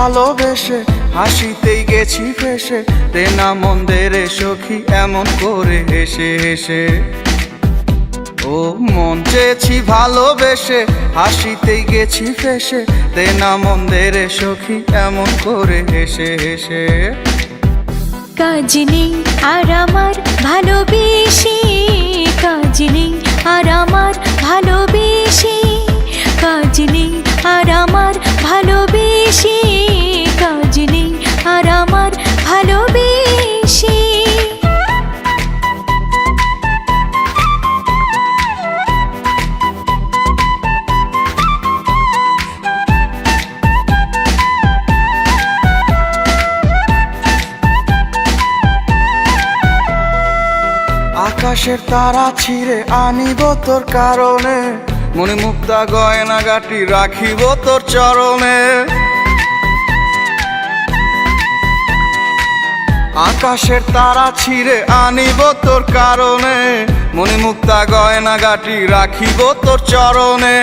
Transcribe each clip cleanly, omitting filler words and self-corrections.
ভালোবেসে হাসিতেই গেছি ফেসে, দে না মন দে রে সখী এমন করে হেসে হেসে। ও মন চেয়েছি ভালোবেসে হাসিতেই গেছি ফেসে, দে না মন দে রে সখী এমন করে হেসে হেসে। কাজ নেই আর আমার ভালোবেসে, কাজ নেই আর আমার ভালোবেসে, কাজ নেই আর আমার ভালোবেসে, কাজ নেই আর আমার ভালোবেসে। আকাশের তারা ছিঁড়ে আনিব তোর কারণে, মনে মুক্তা গয়না গাটি রাখিব তোর চরণে। আকাশের তারা ছিঁড়ে আনিব তোর কারণে, মনে মুক্তা গয়না গাটি রাখিব তোর চরণে।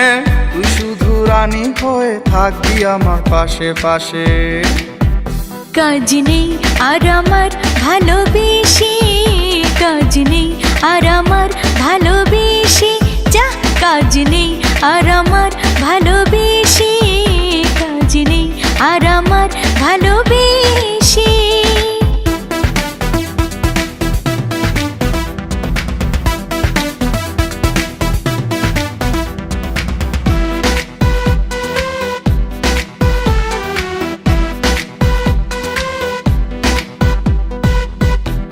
তুই শুধু রানী হয়ে থাকবি আমার পাশে পাশে। কাজ নেই আর আমার ভালোবেসে, কাজ নেই আর আমার ভালোবেসে, যা কাজ নেই আর আমার ভালোবেসে, কাজ নেই আর আমার ভালোবেসে।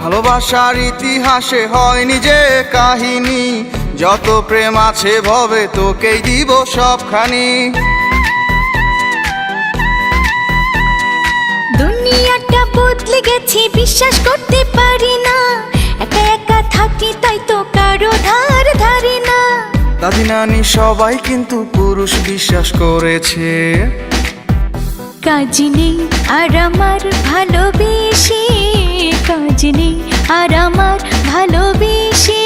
ভালোবাসার ইতিহাসে হয়নি যে কাহিনী, যত প্রেম আছে ভবে তোকেই দিব সবখানি। দুনিয়াটা বদলে গেছে বিশ্বাস করতে পারি না, একা একা থাকি তাই তো কারো ধার ধারি না। দাদি নানি সবাই কিন্তু পুরুষ বিশ্বাস করেছে। কাজ নেই আর আমার ভালোবেসে, কাজ নেই আর আমার ভালোবেসে,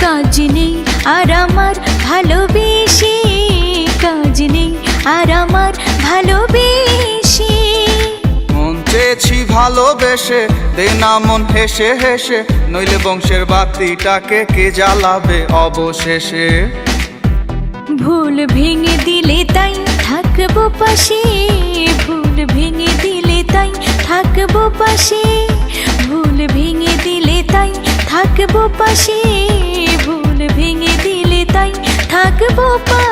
কাজ নেই আর আমার ভালোবেসে, কাজ নেই আর আমার ভালোবেসে। মন চেয়েছি ভালোবেসে, দে না মন হেসে হেসে, নইলে বংশের বাতিটাকে কে জ্বালাবে অবশেষে। ভুল ভেঙে দিলে তাই থাকবো পাশে, ভুল ভেঙে দিলে তাই থাকবো পাশে, ভুল ভেঙে দিলে তাই থাকবো পাশে, ভুল ভেঙে দিলে তাই থাকবো পাশে।